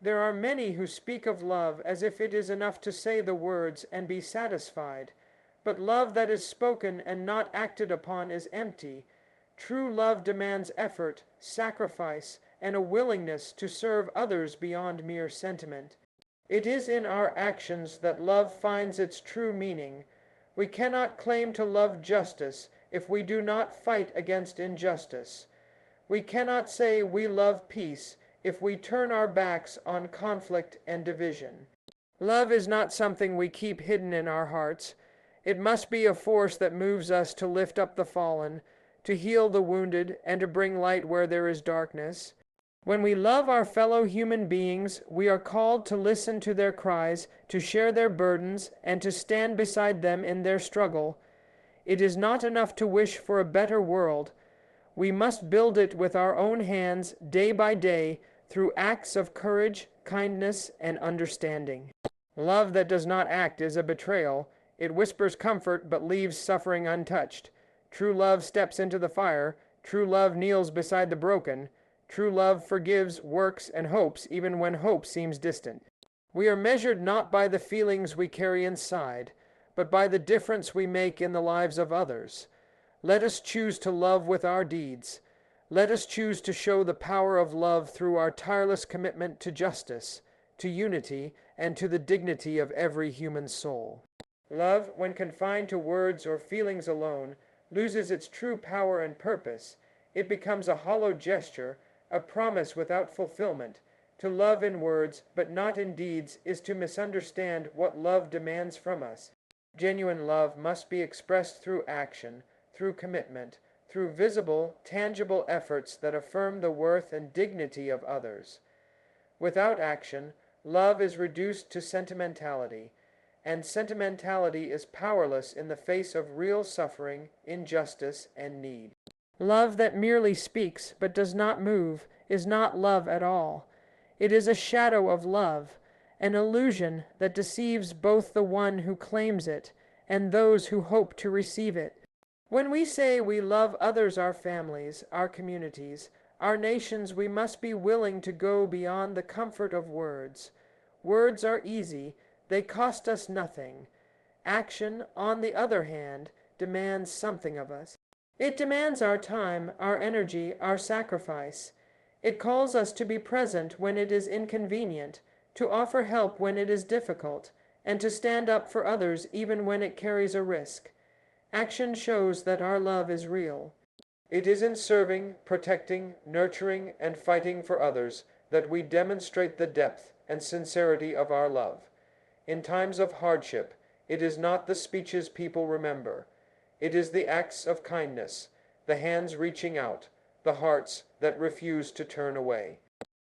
There are many who speak of love as if it is enough to say the words and be satisfied. But love that is spoken and not acted upon is empty. True love demands effort, sacrifice, and a willingness to serve others beyond mere sentiment. It is in our actions that love finds its true meaning. We cannot claim to love justice if we do not fight against injustice. We cannot say we love peace if we turn our backs on conflict and division. Love is not something we keep hidden in our hearts. It must be a force that moves us to lift up the fallen, to heal the wounded, and to bring light where there is darkness. When we love our fellow human beings, we are called to listen to their cries, to share their burdens, and to stand beside them in their struggle. It is not enough to wish for a better world. We must build it with our own hands, day by day, through acts of courage, kindness, and understanding. Love that does not act is a betrayal. It whispers comfort but leaves suffering untouched. True love steps into the fire. True love kneels beside the broken. True love forgives, works, and hopes even when hope seems distant. We are measured not by the feelings we carry inside, but by the difference we make in the lives of others. Let us choose to love with our deeds. Let us choose to show the power of love through our tireless commitment to justice, to unity, and to the dignity of every human soul. Love, when confined to words or feelings alone, loses its true power and purpose. It becomes a hollow gesture, a promise without fulfillment. To love in words, but not in deeds, is to misunderstand what love demands from us. Genuine love must be expressed through action, through commitment, through visible, tangible efforts that affirm the worth and dignity of others. Without action, love is reduced to sentimentality, and sentimentality is powerless in the face of real suffering, injustice, and need. Love that merely speaks but does not move is not love at all. It is a shadow of love, an illusion that deceives both the one who claims it and those who hope to receive it. When we say we love others, our families, our communities, our nations, we must be willing to go beyond the comfort of words. Words are easy, they cost us nothing. Action, on the other hand, demands something of us. It demands our time, our energy, our sacrifice. It calls us to be present when it is inconvenient, to offer help when it is difficult, and to stand up for others even when it carries a risk. Action shows that our love is real. It is in serving, protecting, nurturing, and fighting for others that we demonstrate the depth and sincerity of our love. In times of hardship, it is not the speeches people remember. It is the acts of kindness, the hands reaching out, the hearts that refuse to turn away.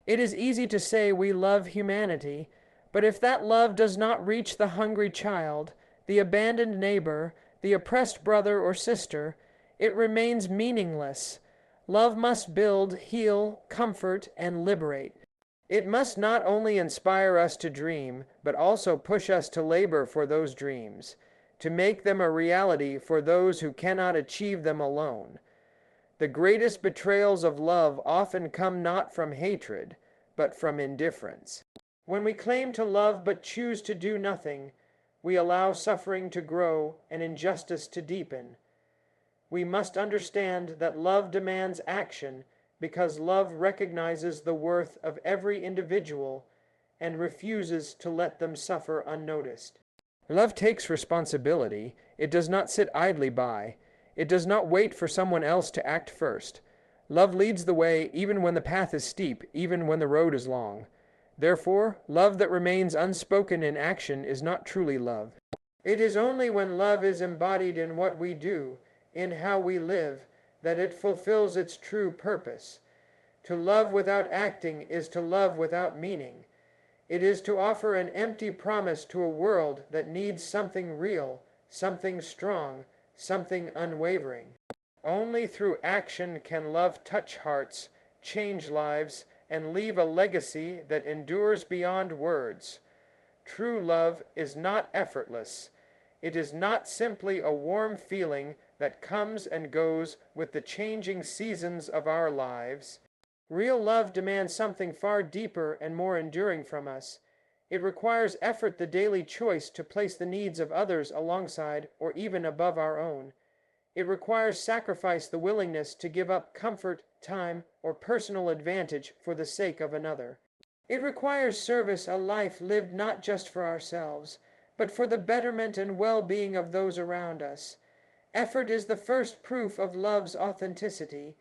It is easy to say we love humanity, but if that love does not reach the hungry child, the abandoned neighbor, the oppressed brother or sister, it remains meaningless. Love must build, heal, comfort, and liberate. It must not only inspire us to dream, but also push us to labor for those dreams, to make them a reality for those who cannot achieve them alone. The greatest betrayals of love often come not from hatred, but from indifference. When we claim to love but choose to do nothing, we allow suffering to grow and injustice to deepen. We must understand that love demands action because love recognizes the worth of every individual and refuses to let them suffer unnoticed. Love takes responsibility. It does not sit idly by. It does not wait for someone else to act first. Love leads the way even when the path is steep, even when the road is long. Therefore, love that remains unspoken in action is not truly love. It is only when love is embodied in what we do, in how we live, that it fulfills its true purpose. To love without acting is to love without meaning. It is to offer an empty promise to a world that needs something real, something strong, something unwavering. Only through action can love touch hearts, change lives, and leave a legacy that endures beyond words. True love is not effortless. It is not simply a warm feeling that comes and goes with the changing seasons of our lives. Real love demands something far deeper and more enduring from us. It requires effort, the daily choice to place the needs of others alongside or even above our own. It requires sacrifice, the willingness to give up comfort, time, or personal advantage for the sake of another. It requires service, a life lived not just for ourselves, but for the betterment and well-being of those around us. Effort is the first proof of love's authenticity.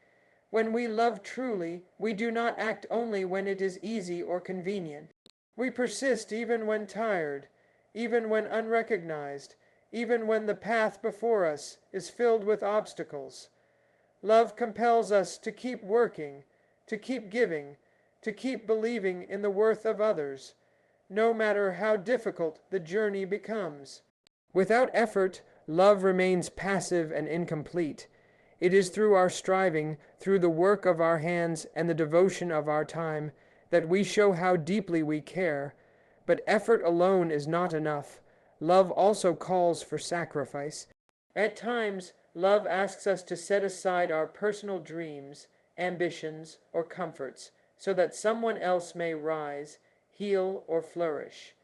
When we love truly, we do not act only when it is easy or convenient. We persist even when tired, even when unrecognized, even when the path before us is filled with obstacles. Love compels us to keep working, to keep giving, to keep believing in the worth of others, no matter how difficult the journey becomes. Without effort, love remains passive and incomplete. It is through our striving, through the work of our hands and the devotion of our time, that we show how deeply we care. But effort alone is not enough. Love also calls for sacrifice. At times, love asks us to set aside our personal dreams, ambitions, or comforts, so that someone else may rise, heal, or flourish.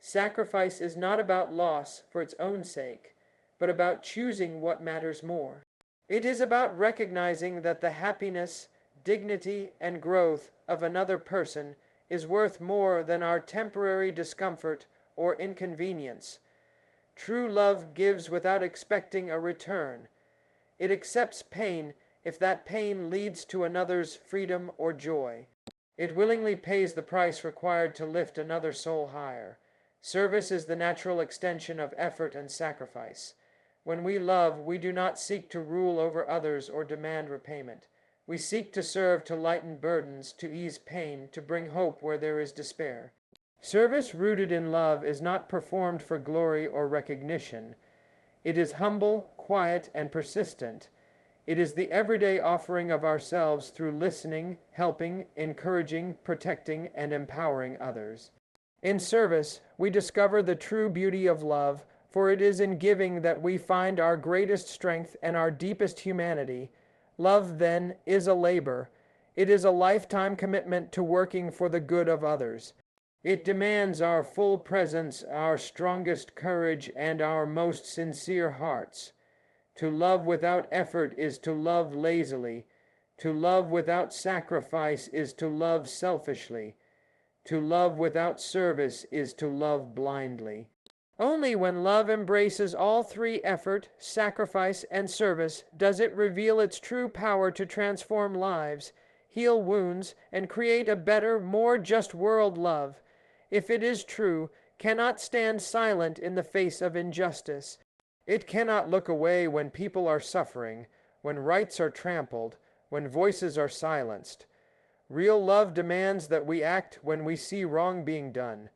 Sacrifice is not about loss for its own sake, but about choosing what matters more. It is about recognizing that the happiness, dignity, and growth of another person is worth more than our temporary discomfort or inconvenience. True love gives without expecting a return. It accepts pain if that pain leads to another's freedom or joy. It willingly pays the price required to lift another soul higher. Service is the natural extension of effort and sacrifice. When we love, we do not seek to rule over others or demand repayment. We seek to serve, to lighten burdens, to ease pain, to bring hope where there is despair. Service rooted in love is not performed for glory or recognition. It is humble, quiet, and persistent. It is the everyday offering of ourselves through listening, helping, encouraging, protecting, and empowering others. In service, we discover the true beauty of love, for it is in giving that we find our greatest strength and our deepest humanity. Love, then, is a labor. It is a lifetime commitment to working for the good of others. It demands our full presence, our strongest courage, and our most sincere hearts. To love without effort is to love lazily. To love without sacrifice is to love selfishly. To love without service is to love blindly. Only when love embraces all three, effort, sacrifice, and service, does it reveal its true power to transform lives, heal wounds, and create a better, more just world. Love, if it is true, cannot stand silent in the face of injustice. It cannot look away when people are suffering, when rights are trampled, when voices are silenced. Real love demands that we act when we see wrong being done.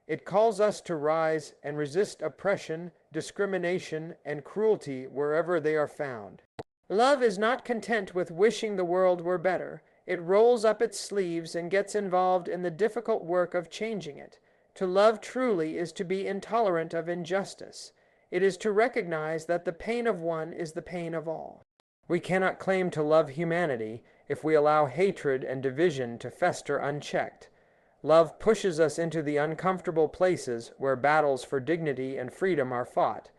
It calls us to rise and resist oppression, discrimination, and cruelty wherever they are found. Love is not content with wishing the world were better. It rolls up its sleeves and gets involved in the difficult work of changing it. To love truly is to be intolerant of injustice. It is to recognize that the pain of one is the pain of all. We cannot claim to love humanity if we allow hatred and division to fester unchecked. Love pushes us into the uncomfortable places where battles for dignity and freedom are fought.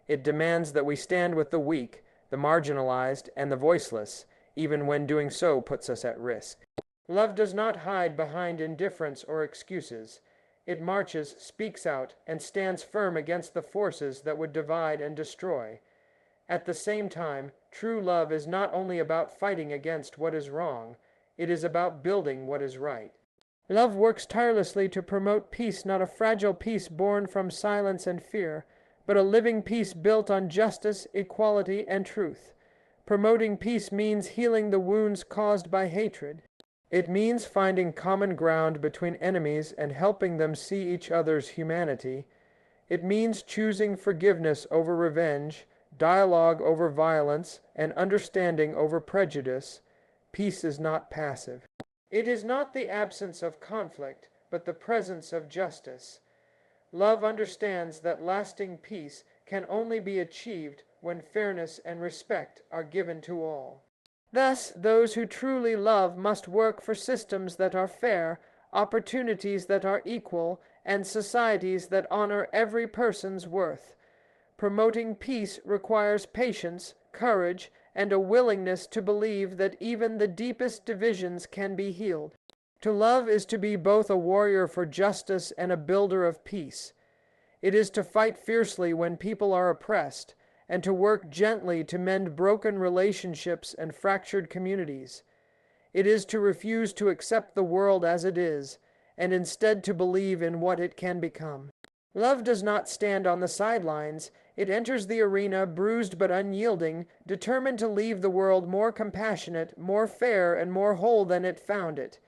It demands that we stand with the weak, the marginalized, and the voiceless, even when doing so puts us at risk. Love does not hide behind indifference or excuses. It marches, speaks out, and stands firm against the forces that would divide and destroy. At the same time, true love is not only about fighting against what is wrong, it is about building what is right. Love works tirelessly to promote peace, not a fragile peace born from silence and fear, but a living peace built on justice, equality, and truth. Promoting peace means healing the wounds caused by hatred. It means finding common ground between enemies and helping them see each other's humanity. It means choosing forgiveness over revenge, dialogue over violence, and understanding over prejudice. Peace is not passive. It is not the absence of conflict, but the presence of justice. Love understands that lasting peace can only be achieved when fairness and respect are given to all. Thus, those who truly love must work for systems that are fair, opportunities that are equal, and societies that honor every person's worth. Promoting peace requires patience, courage, and a willingness to believe that even the deepest divisions can be healed. To love is to be both a warrior for justice and a builder of peace. It is to fight fiercely when people are oppressed, and to work gently to mend broken relationships and fractured communities. It is to refuse to accept the world as it is, and instead to believe in what it can become. Love does not stand on the sidelines. It enters the arena bruised but unyielding, determined to leave the world more compassionate, more fair, and more whole than it found it.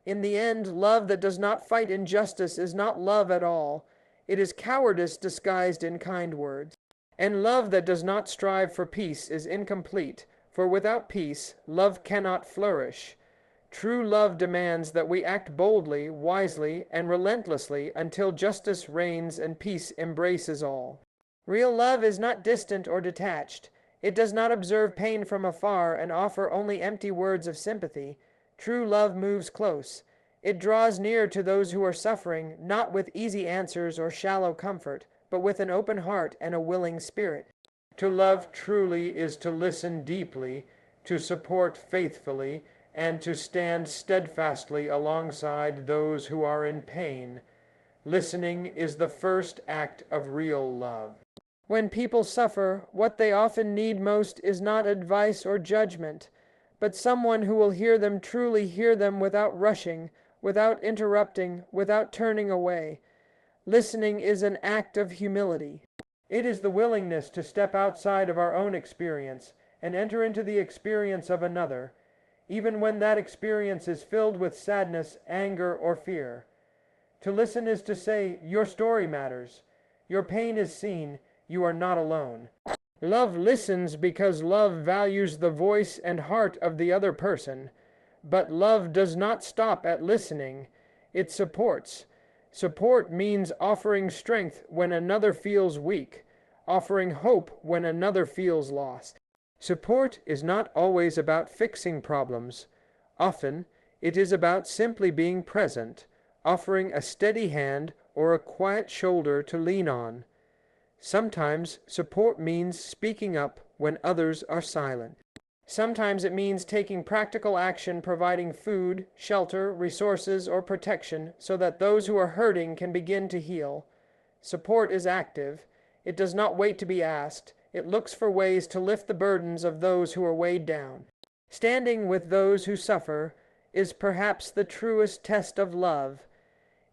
In the end, love that does not fight injustice is not love at all. It is cowardice disguised in kind words. And love that does not strive for peace is incomplete, for without peace, love cannot flourish. True love demands that we act boldly, wisely, and relentlessly until justice reigns and peace embraces all. Real love is not distant or detached. It does not observe pain from afar and offer only empty words of sympathy. True love moves close. It draws near to those who are suffering, not with easy answers or shallow comfort, but with an open heart and a willing spirit. To love truly is to listen deeply, to support faithfully, and to stand steadfastly alongside those who are in pain. Listening is the first act of real love. When people suffer, what they often need most is not advice or judgment, but someone who will truly hear them without rushing, without interrupting, without turning away. Listening is an act of humility. It is the willingness to step outside of our own experience and enter into the experience of another, even when that experience is filled with sadness, anger, or fear. To listen is to say, your story matters. Your pain is seen. You are not alone. Love listens because love values the voice and heart of the other person. But love does not stop at listening. It supports. Support means offering strength when another feels weak, offering hope when another feels lost. Support is not always about fixing problems. Often, it is about simply being present, offering a steady hand or a quiet shoulder to lean on. Sometimes, support means speaking up when others are silent. Sometimes it means taking practical action, providing food, shelter, resources, or protection so that those who are hurting can begin to heal. Support is active. It does not wait to be asked. It looks for ways to lift the burdens of those who are weighed down. Standing with those who suffer is perhaps the truest test of love.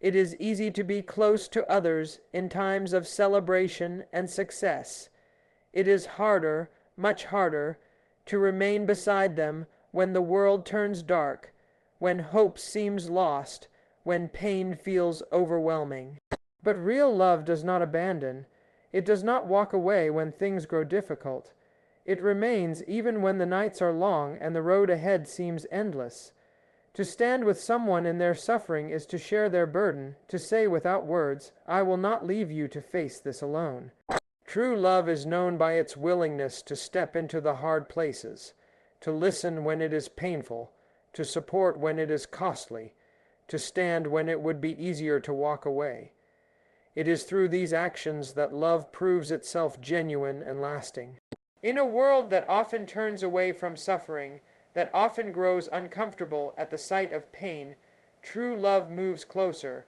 It is easy to be close to others in times of celebration and success. It is harder, much harder, to remain beside them when the world turns dark, when hope seems lost, when pain feels overwhelming. But real love does not abandon. It does not walk away when things grow difficult. It remains even when the nights are long and the road ahead seems endless. To stand with someone in their suffering is to share their burden, to say without words, I will not leave you to face this alone. True love is known by its willingness to step into the hard places, to listen when it is painful, to support when it is costly, to stand when it would be easier to walk away. It is through these actions that love proves itself genuine and lasting. In a world that often turns away from suffering, that often grows uncomfortable at the sight of pain, true love moves closer.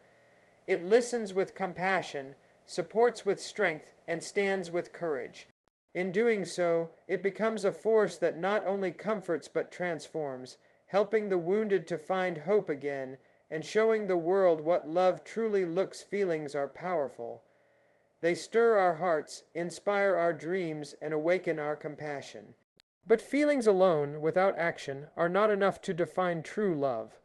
It listens with compassion, supports with strength, and stands with courage. In doing so, it becomes a force that not only comforts but transforms, helping the wounded to find hope again, and showing the world what love truly looks. Feelings are powerful. They stir our hearts, inspire our dreams, and awaken our compassion. But feelings alone, without action, are not enough to define true love.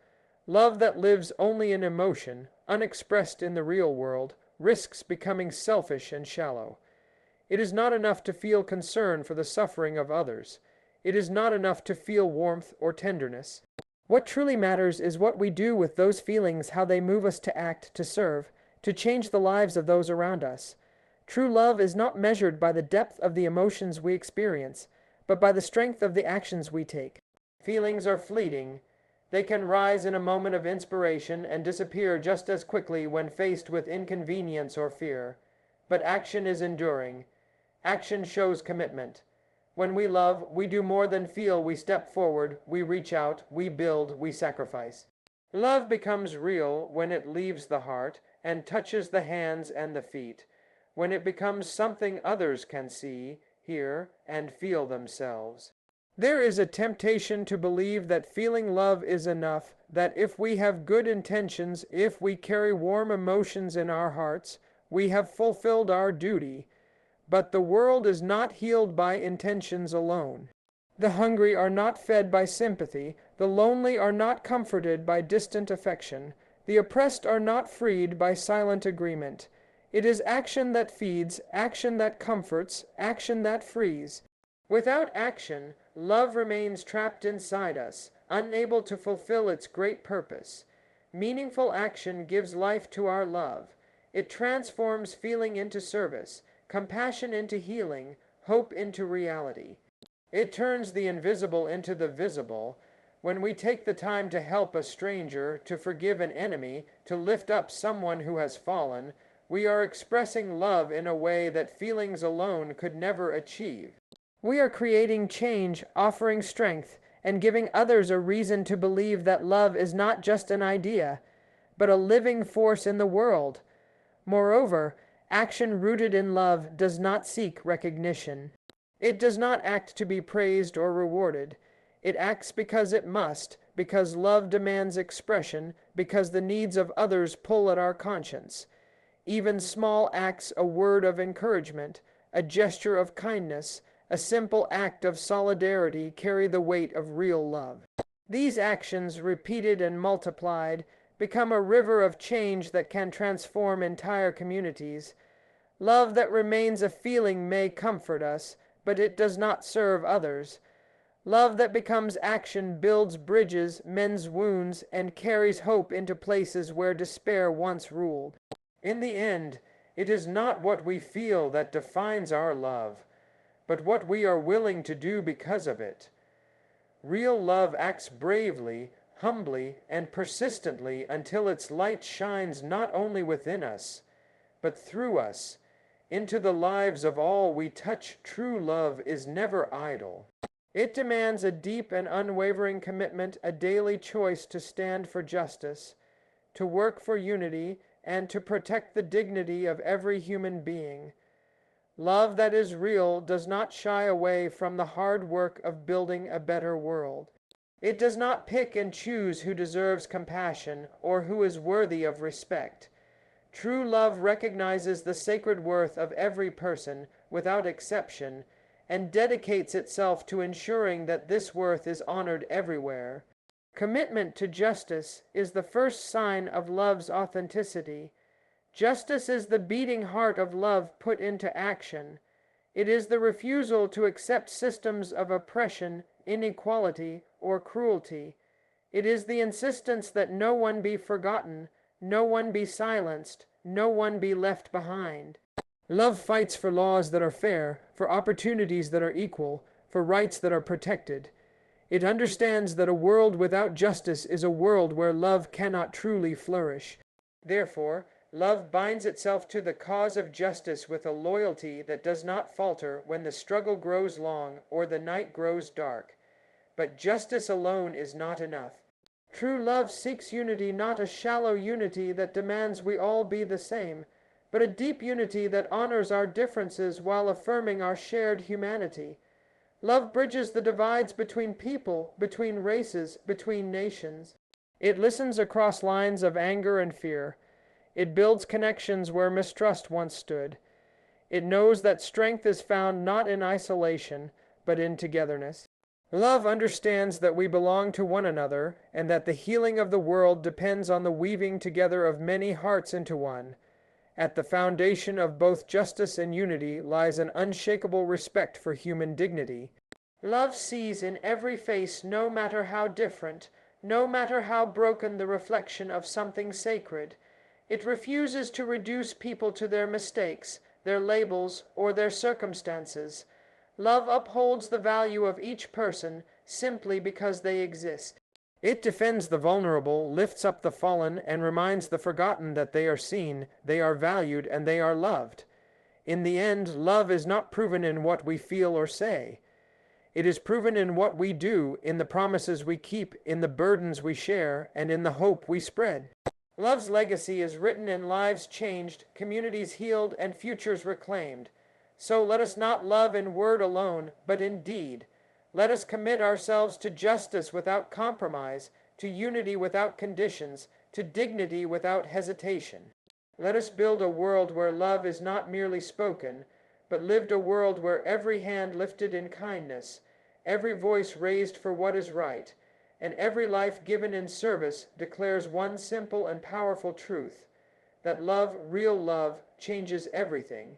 Love that lives only in emotion, unexpressed in the real world, risks becoming selfish and shallow. It is not enough to feel concern for the suffering of others. It is not enough to feel warmth or tenderness. What truly matters is what we do with those feelings, how they move us to act, to serve, to change the lives of those around us. True love is not measured by the depth of the emotions we experience, but by the strength of the actions we take. Feelings are fleeting. They can rise in a moment of inspiration and disappear just as quickly when faced with inconvenience or fear. But action is enduring. Action shows commitment. When we love, we do more than feel. We step forward, we reach out, we build, we sacrifice. Love becomes real when it leaves the heart and touches the hands and the feet, when it becomes something others can see, hear, and feel themselves. There is a temptation to believe that feeling love is enough, that if we have good intentions, if we carry warm emotions in our hearts, we have fulfilled our duty. But the world is not healed by intentions alone. The hungry are not fed by sympathy, the lonely are not comforted by distant affection, the oppressed are not freed by silent agreement. It is action that feeds, action that comforts, action that frees. Without action, love remains trapped inside us, unable to fulfill its great purpose. Meaningful action gives life to our love. It transforms feeling into service, compassion into healing, hope into reality. It turns the invisible into the visible. When we take the time to help a stranger, to forgive an enemy, to lift up someone who has fallen, we are expressing love in a way that feelings alone could never achieve. We are creating change, offering strength, and giving others a reason to believe that love is not just an idea, but a living force in the world. Moreover, action rooted in love does not seek recognition. It does not act to be praised or rewarded. It acts because it must, because love demands expression, because the needs of others pull at our conscience. Even small acts, a word of encouragement, a gesture of kindness, a simple act of solidarity carry the weight of real love. These actions, repeated and multiplied, become a river of change that can transform entire communities. Love that remains a feeling may comfort us, but it does not serve others. Love that becomes action builds bridges, mends wounds, and carries hope into places where despair once ruled. In the end, it is not what we feel that defines our love, but what we are willing to do because of it. Real love acts bravely, humbly, and persistently until its light shines not only within us, but through us, into the lives of all we touch. True love is never idle. It demands a deep and unwavering commitment, a daily choice to stand for justice, to work for unity, and to protect the dignity of every human being. Love that is real does not shy away from the hard work of building a better world. It does not pick and choose who deserves compassion or who is worthy of respect. True love recognizes the sacred worth of every person, without exception, and dedicates itself to ensuring that this worth is honored everywhere. Commitment to justice is the first sign of love's authenticity. Justice is the beating heart of love put into action. It is the refusal to accept systems of oppression, inequality, or cruelty. It is the insistence that no one be forgotten, no one be silenced, no one be left behind. Love fights for laws that are fair, for opportunities that are equal, for rights that are protected. It understands that a world without justice is a world where love cannot truly flourish. Therefore, love binds itself to the cause of justice with a loyalty that does not falter when the struggle grows long or the night grows dark. But justice alone is not enough. True love seeks unity, not a shallow unity that demands we all be the same, but a deep unity that honors our differences while affirming our shared humanity. Love bridges the divides between people, between races, between nations. It listens across lines of anger and fear. It builds connections where mistrust once stood. It knows that strength is found not in isolation, but in togetherness. Love understands that we belong to one another, and that the healing of the world depends on the weaving together of many hearts into one. At the foundation of both justice and unity lies an unshakable respect for human dignity. Love sees in every face, no matter how different, no matter how broken, the reflection of something sacred. It refuses to reduce people to their mistakes, their labels, or their circumstances. Love upholds the value of each person, simply because they exist. It defends the vulnerable, lifts up the fallen, and reminds the forgotten that they are seen, they are valued, and they are loved. In the end, love is not proven in what we feel or say. It is proven in what we do, in the promises we keep, in the burdens we share, and in the hope we spread. Love's legacy is written in lives changed, communities healed, and futures reclaimed. So let us not love in word alone, but in deed. Let us commit ourselves to justice without compromise, to unity without conditions, to dignity without hesitation. Let us build a world where love is not merely spoken, but lived, a world where every hand lifted in kindness, every voice raised for what is right, and every life given in service declares one simple and powerful truth, that love, real love, changes everything.